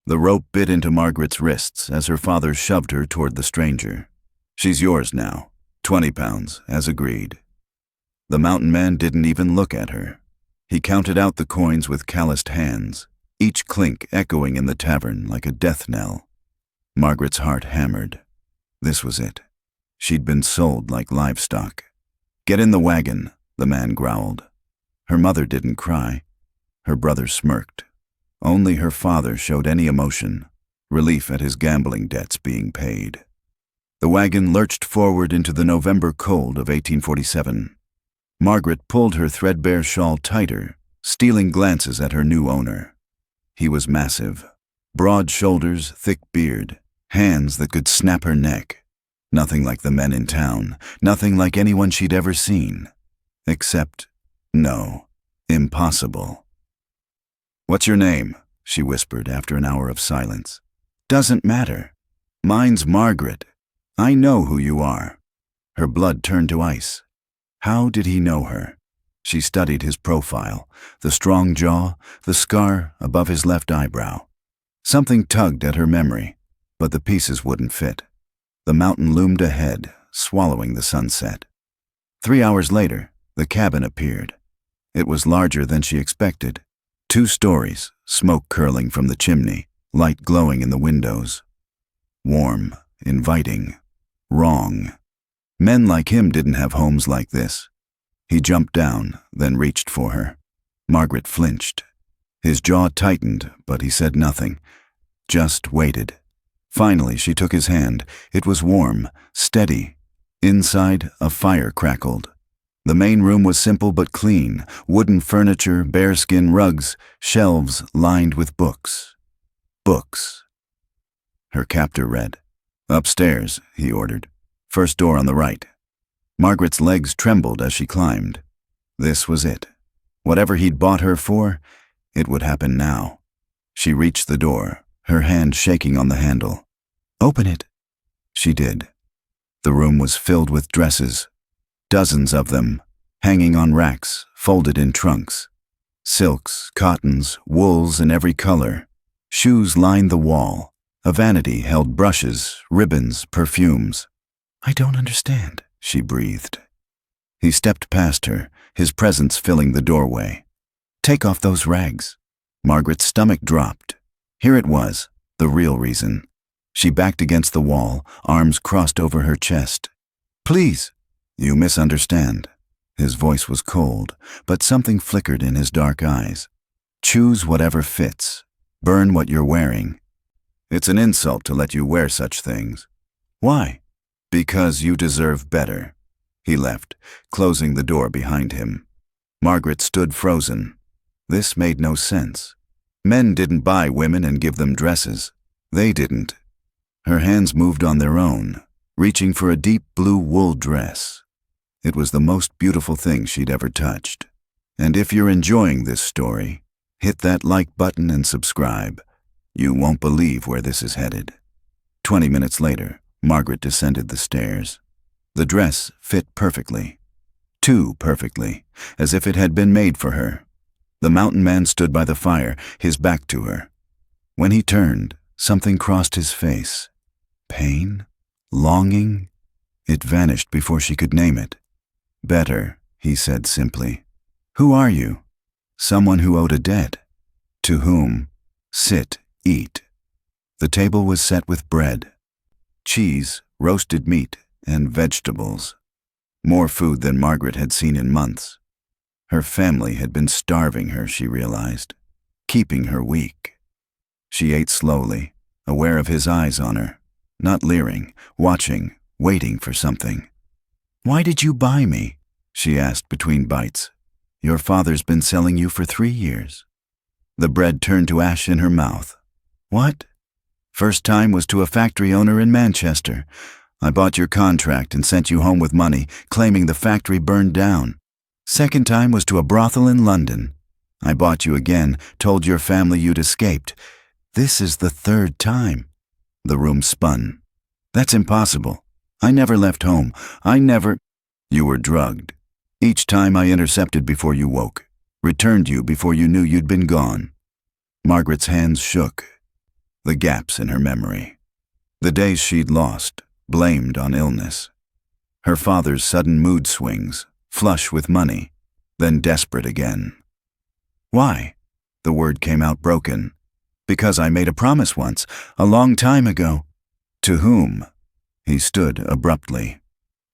The rope bit into Margaret's wrists as her father shoved her toward the stranger. "She's yours now. 20 pounds, as agreed." The mountain man didn't even look at her. He counted out the coins with calloused hands, each clink echoing in the tavern like a death knell. Margaret's heart hammered. This was it. She'd been sold like livestock. "Get in the wagon," the man growled. Her mother didn't cry. Her brother smirked. Only her father showed any emotion, relief at his gambling debts being paid. The wagon lurched forward into the November cold of 1847. Margaret pulled her threadbare shawl tighter, stealing glances at her new owner. He was massive. Broad shoulders, thick beard, hands that could snap her neck. Nothing like the men in town, nothing like anyone she'd ever seen. Except, no, impossible. "What's your name?" she whispered after an hour of silence. "Doesn't matter. Mine's Margaret. I know who you are." Her blood turned to ice. How did he know her? She studied his profile, the strong jaw, the scar above his left eyebrow. Something tugged at her memory, but the pieces wouldn't fit. The mountain loomed ahead, swallowing the sunset. 3 hours later, the cabin appeared. It was larger than she expected. 2 stories, smoke curling from the chimney, light glowing in the windows. Warm, inviting, wrong. Men like him didn't have homes like this. He jumped down, then reached for her. Margaret flinched. His jaw tightened, but he said nothing, just waited. Finally, she took his hand. It was warm, steady. Inside, a fire crackled. The main room was simple but clean, wooden furniture, bearskin rugs, shelves lined with books. Books. Her captor read. "Upstairs," he ordered. "First door on the right." Margaret's legs trembled as she climbed. This was it. Whatever he'd bought her for, it would happen now. She reached the door, her hand shaking on the handle. "Open it." She did. The room was filled with dresses, dozens of them, hanging on racks, folded in trunks. Silks, cottons, wools in every color. Shoes lined the wall. A vanity held brushes, ribbons, perfumes. "I don't understand," she breathed. He stepped past her, his presence filling the doorway. "Take off those rags." Margaret's stomach dropped. Here it was, the real reason. She backed against the wall, arms crossed over her chest. "Please." "You misunderstand." His voice was cold, but something flickered in his dark eyes. "Choose whatever fits. Burn what you're wearing. It's an insult to let you wear such things." "Why?" "Because you deserve better." He left, closing the door behind him. Margaret stood frozen. This made no sense. Men didn't buy women and give them dresses. They didn't. Her hands moved on their own, reaching for a deep blue wool dress. It was the most beautiful thing she'd ever touched. And if you're enjoying this story, hit that like button and subscribe. You won't believe where this is headed. 20 minutes later, Margaret descended the stairs. The dress fit perfectly. Too perfectly, as if it had been made for her. The mountain man stood by the fire, his back to her. When he turned, something crossed his face. Pain? Longing? It vanished before she could name it. "Better," he said simply. "Who are you?" "Someone who owed a debt." "To whom?" "Sit, eat." The table was set with bread, cheese, roasted meat, and vegetables. More food than Margaret had seen in months. Her family had been starving her, she realized, keeping her weak. She ate slowly, aware of his eyes on her, not leering, watching, waiting for something. "Why did you buy me?" she asked between bites. "Your father's been selling you for 3 years." The bread turned to ash in her mouth. "What?" "First time was to a factory owner in Manchester. I bought your contract and sent you home with money, claiming the factory burned down. Second time was to a brothel in London. I bought you again, told your family you'd escaped. This is the 3rd time." The room spun. "That's impossible. I never left home. I never—" "You were drugged. Each time I intercepted before you woke, returned you before you knew you'd been gone." Margaret's hands shook. the gaps in her memory. The days she'd lost, blamed on illness. Her father's sudden mood swings, flush with money, then desperate again. Why? The word came out broken. Because I made a promise once, a long time ago. To whom? He stood abruptly.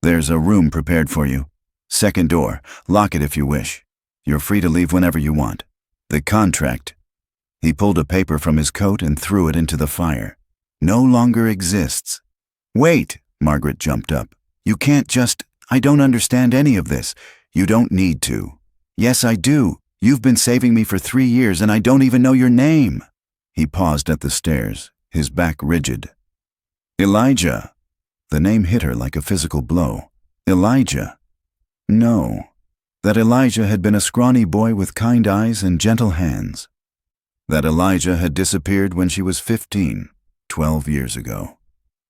There's a room prepared for you. Second door. Lock it if you wish. You're free to leave whenever you want. The contract. He pulled a paper from his coat and threw it into the fire. No longer exists. Wait, Margaret jumped up. You can't just... I don't understand any of this. You don't need to. Yes, I do. You've been saving me for 3 years and I don't even know your name. He paused at the stairs, his back rigid. Elijah. The name hit her like a physical blow. Elijah. No. That Elijah had been a scrawny boy with kind eyes and gentle hands. That Elijah had disappeared when she was 15, 12 years ago.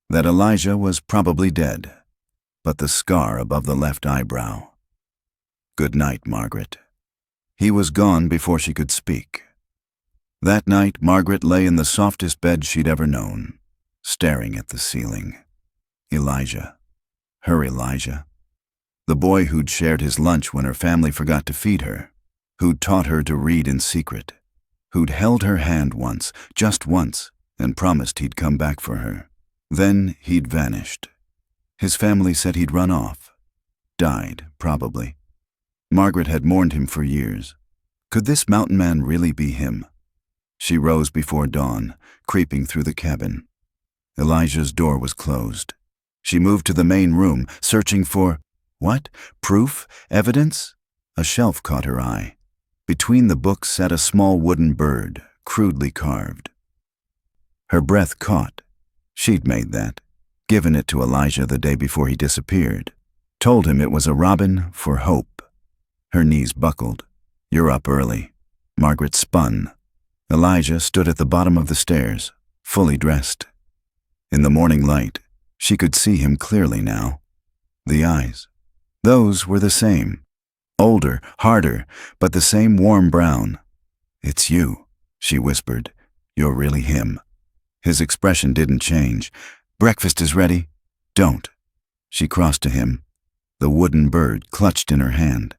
That Elijah was probably dead, but the scar above the left eyebrow. Good night, Margaret. He was gone before she could speak. That night, Margaret lay in the softest bed she'd ever known, staring at the ceiling. Elijah. Her Elijah. The boy who'd shared his lunch when her family forgot to feed her, who'd taught her to read in secret, who'd held her hand once, just once, and promised he'd come back for her. Then he'd vanished. His family said he'd run off. Died, probably. Margaret had mourned him for years. Could this mountain man really be him? She rose before dawn, creeping through the cabin. Elijah's door was closed. She moved to the main room, searching for, what? Proof? Evidence? A shelf caught her eye. Between the books sat a small wooden bird, crudely carved. Her breath caught. She'd made that, given it to Elijah the day before he disappeared, told him it was a robin for hope. Her knees buckled. You're up early. Margaret spun. Elijah stood at the bottom of the stairs, fully dressed. In the morning light, she could see him clearly now. The eyes. Those were the same. Older, harder, but the same warm brown. It's you, she whispered. You're really him. His expression didn't change. Breakfast is ready. Don't. She crossed to him. The wooden bird clutched in her hand.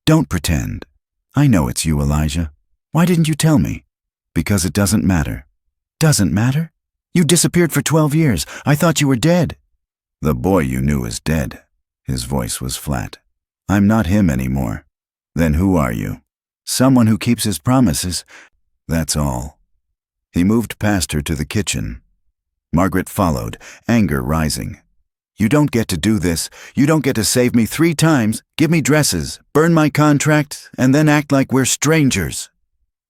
Don't pretend. I know it's you, Elijah. Why didn't you tell me? Because it doesn't matter. Doesn't matter? You disappeared for 12 years. I thought you were dead. The boy you knew is dead. His voice was flat. I'm not him anymore. Then who are you? Someone who keeps his promises. That's all. He moved past her to the kitchen. Margaret followed, anger rising. You don't get to do this. You don't get to save me 3 times, give me dresses, burn my contract, and then act like we're strangers.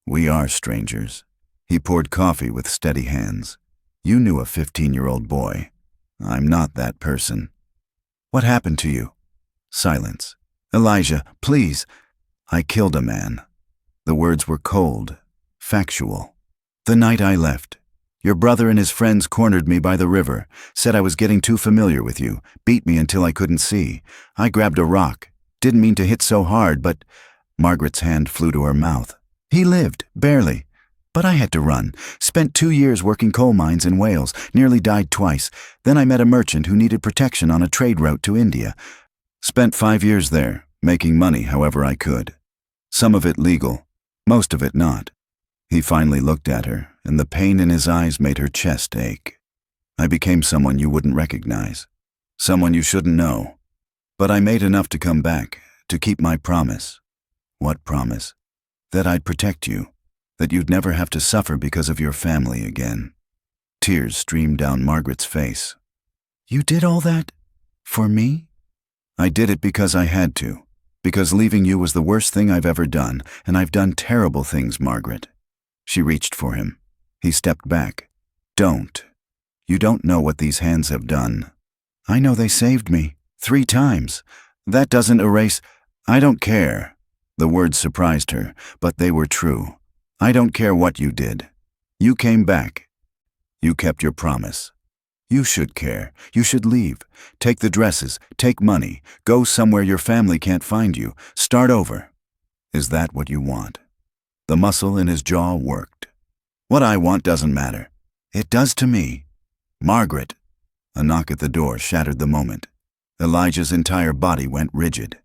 We are strangers. He poured coffee with steady hands. You knew a 15-year-old boy. I'm not that person. What happened to you? Silence. Elijah, please. I killed a man. The words were cold, factual. The night I left. Your brother and his friends cornered me by the river, said I was getting too familiar with you, beat me until I couldn't see. I grabbed a rock. Didn't mean to hit so hard, but... Margaret's hand flew to her mouth. He lived, barely. But I had to run. Spent 2 years working coal mines in Wales, nearly died twice. Then I met a merchant who needed protection on a trade route to India. Spent 5 years there, making money however I could. Some of it legal, most of it not. He finally looked at her, and the pain in his eyes made her chest ache. I became someone you wouldn't recognize, someone you shouldn't know. But I made enough to come back, to keep my promise. What promise? That I'd protect you, that you'd never have to suffer because of your family again. Tears streamed down Margaret's face. You did all that? For me? I did it because I had to, because leaving you was the worst thing I've ever done, and I've done terrible things, Margaret. She reached for him. He stepped back. Don't. You don't know what these hands have done. I know they saved me. 3 times. That doesn't erase... I don't care. The words surprised her, but they were true. I don't care what you did. You came back. You kept your promise. You should care. You should leave. Take the dresses. Take money. Go somewhere your family can't find you. Start over. Is that what you want? The muscle in his jaw worked. What I want doesn't matter. It does to me. Margaret! A knock at the door shattered the moment. Elijah's entire body went rigid.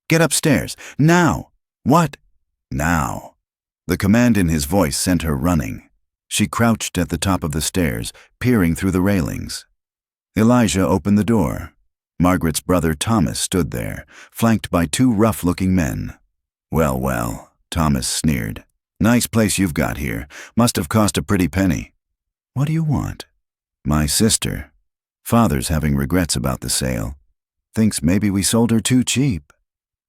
Get upstairs, now! What? Now. The command in his voice sent her running. She crouched at the top of the stairs, peering through the railings. Elijah opened the door. Margaret's brother Thomas stood there, flanked by two rough-looking men. Well, well, Thomas sneered. Nice place you've got here. Must have cost a pretty penny. What do you want? My sister. Father's having regrets about the sale. Thinks maybe we sold her too cheap.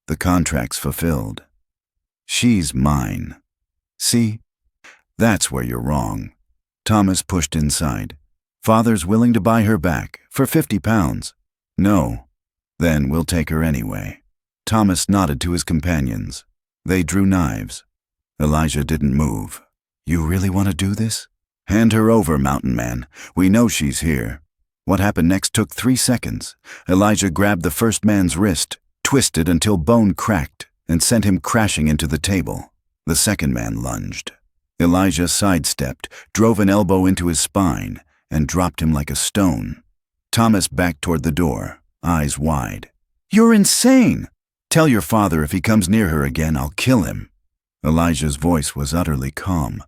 The contract's fulfilled. She's mine. See? That's where you're wrong. Thomas pushed inside. Father's willing to buy her back for £50. No. Then we'll take her anyway. Thomas nodded to his companions. They drew knives. Elijah didn't move. You really want to do this? Hand her over, Mountain Man. We know she's here. What happened next took 3 seconds. Elijah grabbed the first man's wrist, twisted until bone cracked, and sent him crashing into the table. The second man lunged. Elijah sidestepped, drove an elbow into his spine, and dropped him like a stone. Thomas backed toward the door, eyes wide. You're insane! Tell your father if he comes near her again, I'll kill him. Elijah's voice was utterly calm.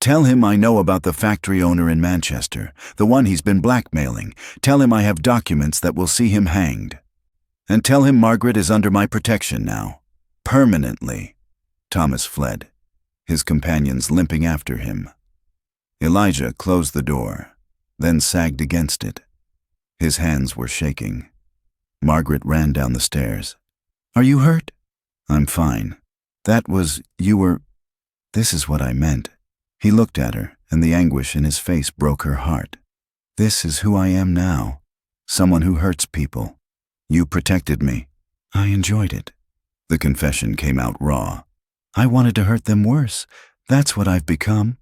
Tell him I know about the factory owner in Manchester, the one he's been blackmailing. Tell him I have documents that will see him hanged. And tell him Margaret is under my protection now. Permanently. Thomas fled, his companions limping after him. Elijah closed the door, then sagged against it. His hands were shaking. Margaret ran down the stairs. Are you hurt? I'm fine. This is what I meant. He looked at her, and the anguish in his face broke her heart. This is who I am now. Someone who hurts people. You protected me. I enjoyed it. The confession came out raw. I wanted to hurt them worse. That's what I've become.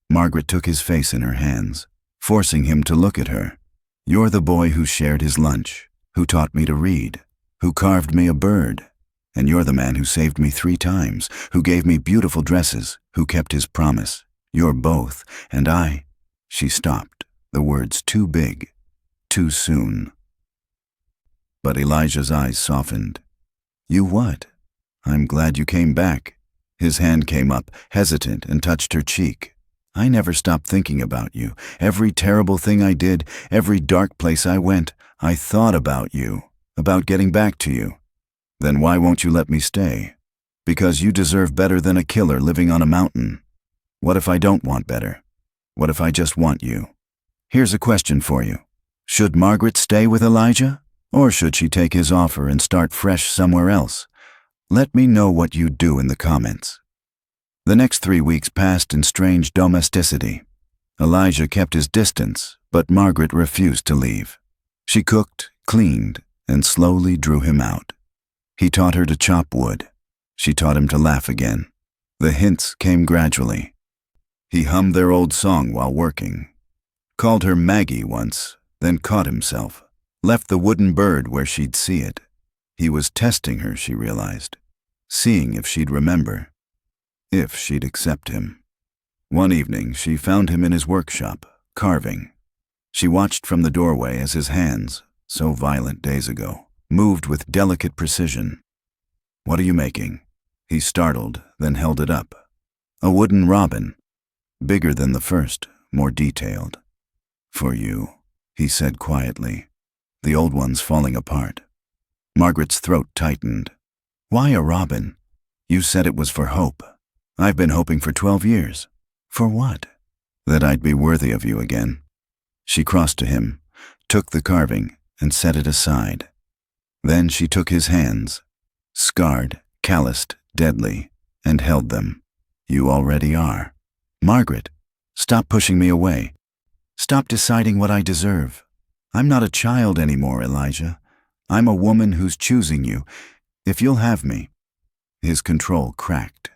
Margaret took his face in her hands, forcing him to look at her. You're the boy who shared his lunch, who taught me to read, who carved me a bird. And you're the man who saved me 3 times, who gave me beautiful dresses, who kept his promise. You're both, and I. She stopped, the words too big, too soon. But Elijah's eyes softened. You what? I'm glad you came back. His hand came up, hesitant, and touched her cheek. I never stopped thinking about you. Every terrible thing I did, every dark place I went, I thought about you, about getting back to you. Then why won't you let me stay? Because you deserve better than a killer living on a mountain. What if I don't want better? What if I just want you? Here's a question for you. Should Margaret stay with Elijah? Or should she take his offer and start fresh somewhere else? Let me know what you'd do in the comments. The next 3 weeks passed in strange domesticity. Elijah kept his distance, but Margaret refused to leave. She cooked, cleaned, and slowly drew him out. He taught her to chop wood. She taught him to laugh again. The hints came gradually. He hummed their old song while working. Called her Maggie once, then caught himself. Left the wooden bird where she'd see it. He was testing her, she realized. Seeing if she'd remember. If she'd accept him. One evening, she found him in his workshop, carving. She watched from the doorway as his hands, so violent days ago, moved with delicate precision. What are you making? He startled, then held it up. A wooden robin. Bigger than the first, more detailed. For you, he said quietly. The old one's falling apart. Margaret's throat tightened. Why a robin? You said it was for hope. I've been hoping for 12 years. For what? That I'd be worthy of you again. She crossed to him, took the carving, and set it aside. Then she took his hands, scarred, calloused, deadly, and held them. You already are. Margaret, stop pushing me away. Stop deciding what I deserve. I'm not a child anymore, Elijah. I'm a woman who's choosing you, if you'll have me. His control cracked.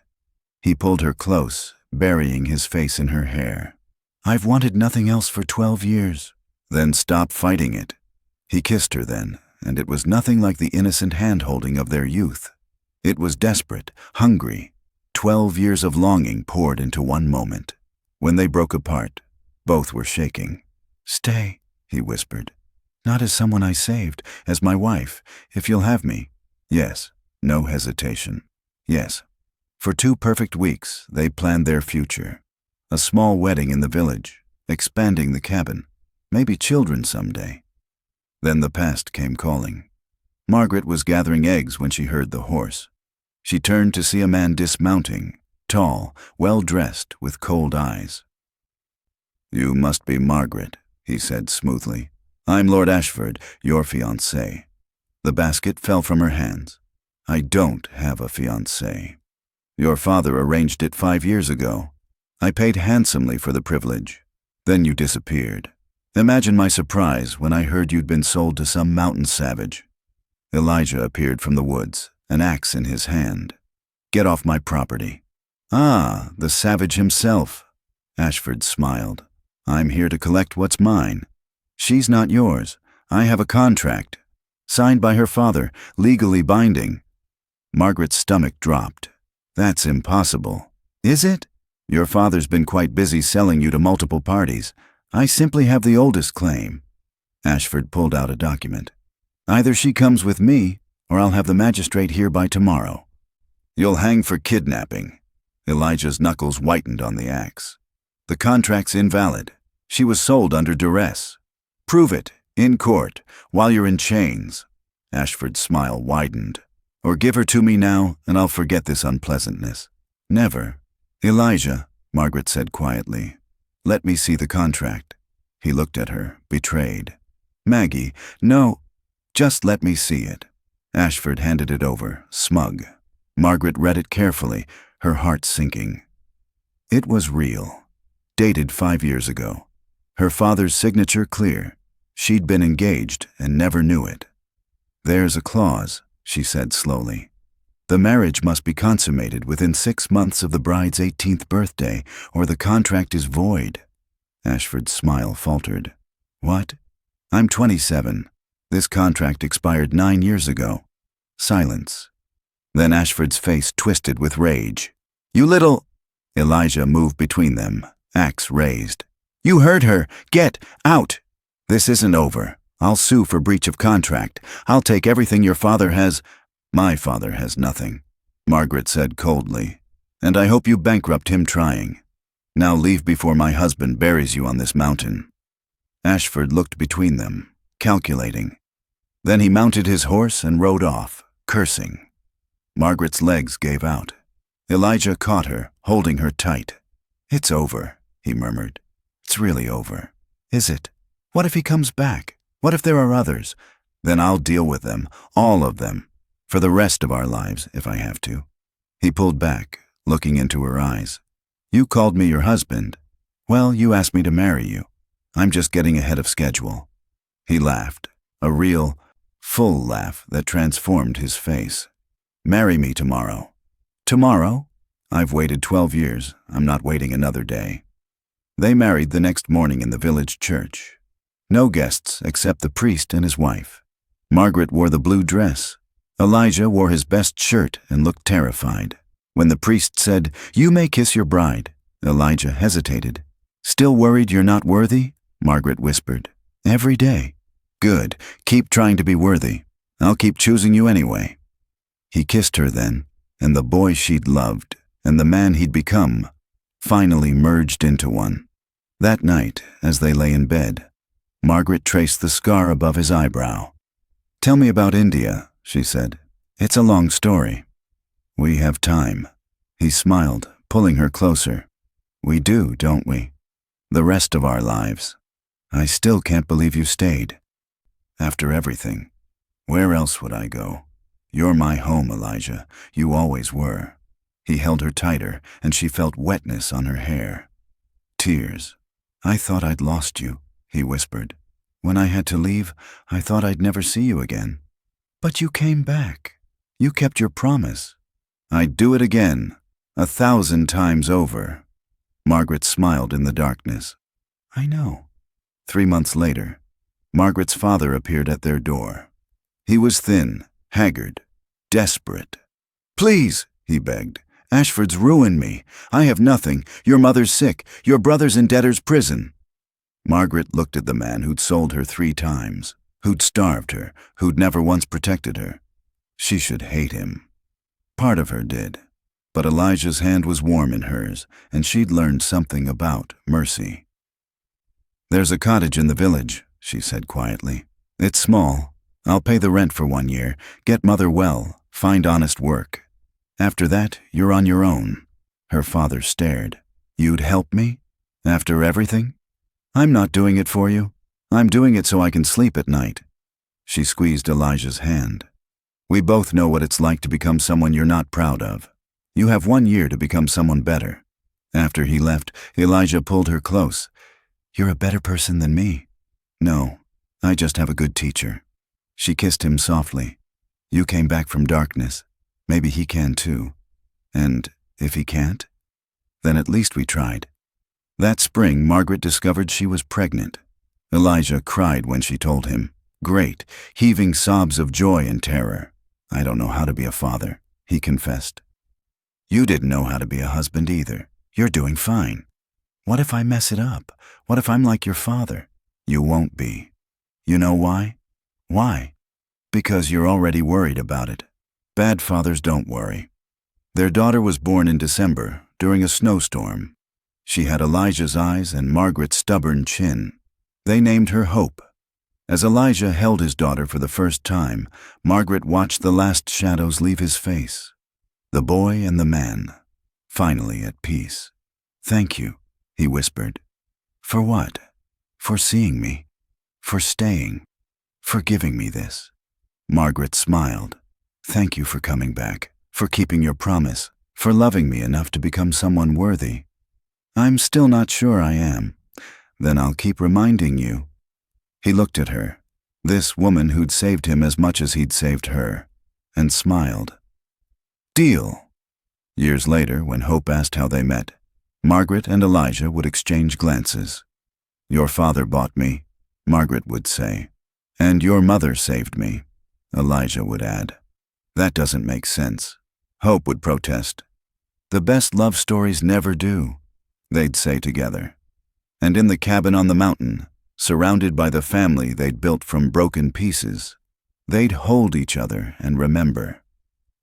He pulled her close, burying his face in her hair. I've wanted nothing else for 12 years. Then stop fighting it. He kissed her then, and it was nothing like the innocent hand-holding of their youth. It was desperate, hungry. 12 years of longing poured into one moment. When they broke apart, Both were shaking. "Stay," he whispered. "Not as someone I saved, as my wife, if you'll have me." "Yes." No hesitation. "Yes." For 2 perfect weeks, they planned their future. A small wedding in the village, expanding the cabin, maybe children someday. Then the past came calling. Margaret was gathering eggs when she heard the horse. She turned to see a man dismounting, tall, well-dressed, with cold eyes. "You must be Margaret," he said smoothly. "I'm Lord Ashford, your fiancé." The basket fell from her hands. "I don't have a fiancé. Your father arranged it 5 years ago. I paid handsomely for the privilege. Then you disappeared. Imagine my surprise when I heard you'd been sold to some mountain savage." Elijah appeared from the woods, an axe in his hand. "Get off my property." "Ah, the savage himself." Ashford smiled. "I'm here to collect what's mine. She's not yours. I have a contract. Signed by her father, legally binding." Margaret's stomach dropped. "That's impossible." "Is it? Your father's been quite busy selling you to multiple parties. I simply have the oldest claim." Ashford pulled out a document. "Either she comes with me, or I'll have the magistrate here by tomorrow." "You'll hang for kidnapping." Elijah's knuckles whitened on the axe. "The contract's invalid. She was sold under duress. Prove it, in court, while you're in chains." Ashford's smile widened. "Or give her to me now, and I'll forget this unpleasantness." "Never." "Elijah," Margaret said quietly, "let me see the contract." He looked at her, betrayed. "Maggie, no, just let me see it." Ashford handed it over, smug. Margaret read it carefully, her heart sinking. It was real. Dated 5 years ago. Her father's signature clear. She'd been engaged and never knew it. "There's a clause," she said slowly. "The marriage must be consummated within 6 months of the bride's 18th birthday, or the contract is void." Ashford's smile faltered. "What?" "I'm 27. This contract expired 9 years ago." Silence. Then Ashford's face twisted with rage. "You little—" Elijah moved between them, axe raised. "You heard her! Get out! This isn't over. I'll sue for breach of contract. I'll take everything your father has—" "My father has nothing," Margaret said coldly. "And I hope you bankrupt him trying. Now leave before my husband buries you on this mountain." Ashford looked between them, calculating. Then he mounted his horse and rode off, cursing. Margaret's legs gave out. Elijah caught her, holding her tight. "It's over," he murmured. "It's really over." "Is it? What if he comes back? What if there are others? Then I'll deal with them, all of them, for the rest of our lives, if I have to." He pulled back, looking into her eyes. "You called me your husband. Well, you asked me to marry you. I'm just getting ahead of schedule." He laughed, a real, full laugh that transformed his face. "Marry me tomorrow." "Tomorrow?" "I've waited 12 years. I'm not waiting another day." They married the next morning in the village church. No guests except the priest and his wife. Margaret wore the blue dress. Elijah wore his best shirt and looked terrified. When the priest said, "You may kiss your bride," Elijah hesitated. "Still worried you're not worthy?" Margaret whispered. "Every day." "Good. Keep trying to be worthy. I'll keep choosing you anyway." He kissed her then, and the boy she'd loved, and the man he'd become, finally merged into one. That night, as they lay in bed, Margaret traced the scar above his eyebrow. "Tell me about India," she said. "It's a long story." "We have time." He smiled, pulling her closer. "We do, don't we? The rest of our lives. I still can't believe you stayed. After everything. Where else would I go? You're my home, Elijah. You always were." He held her tighter, and she felt wetness on her hair. Tears. "I thought I'd lost you," he whispered. "When I had to leave, I thought I'd never see you again. But you came back. You kept your promise." "I'd do it again, 1,000 times over." Margaret smiled in the darkness. "I know." 3 months later, Margaret's father appeared at their door. He was thin, haggard, desperate. "Please," he begged. "Ashford's ruined me. I have nothing. Your mother's sick. Your brother's in debtor's prison." Margaret looked at the man who'd sold her 3 times, who'd starved her, who'd never once protected her. She should hate him. Part of her did. But Elijah's hand was warm in hers, and she'd learned something about mercy. "There's a cottage in the village," she said quietly. "It's small. I'll pay the rent for 1 year, get Mother well, find honest work. After that, you're on your own." Her father stared. "You'd help me? After everything?" "I'm not doing it for you. I'm doing it so I can sleep at night." She squeezed Elijah's hand. "We both know what it's like to become someone you're not proud of. You have 1 year to become someone better." After he left, Elijah pulled her close. "You're a better person than me." "No, I just have a good teacher." She kissed him softly. "You came back from darkness. Maybe he can too. And if he can't, then at least we tried." That spring, Margaret discovered she was pregnant. Elijah cried when she told him. Great, heaving sobs of joy and terror. "I don't know how to be a father," he confessed. "You didn't know how to be a husband either. You're doing fine." "What if I mess it up? What if I'm like your father?" "You won't be." "You know why?" "Why?" "Because you're already worried about it. Bad fathers don't worry." Their daughter was born in December, during a snowstorm. She had Elijah's eyes and Margaret's stubborn chin. They named her Hope. As Elijah held his daughter for the first time, Margaret watched the last shadows leave his face. The boy and the man, finally at peace. "Thank you," he whispered. "For what?" "For seeing me. For staying. For giving me this." Margaret smiled. "Thank you for coming back, for keeping your promise, for loving me enough to become someone worthy." "I'm still not sure I am." "Then I'll keep reminding you." He looked at her, this woman who'd saved him as much as he'd saved her, and smiled. "Deal." Years later, when Hope asked how they met, Margaret and Elijah would exchange glances. "Your father bought me," Margaret would say. "And your mother saved me," Elijah would add. "That doesn't make sense." Hope would protest. "The best love stories never do," they'd say together. And in the cabin on the mountain, surrounded by the family they'd built from broken pieces, they'd hold each other and remember.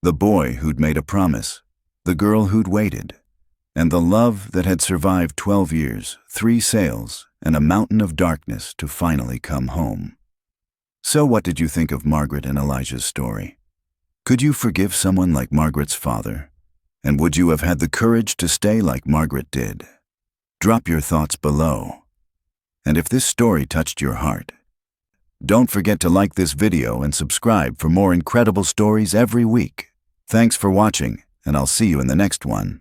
The boy who'd made a promise, the girl who'd waited, and the love that had survived 12 years, 3 sails, and a mountain of darkness to finally come home. So what did you think of Margaret and Elijah's story? Could you forgive someone like Margaret's father? And would you have had the courage to stay like Margaret did? Drop your thoughts below. And if this story touched your heart, don't forget to like this video and subscribe for more incredible stories every week. Thanks for watching, and I'll see you in the next one.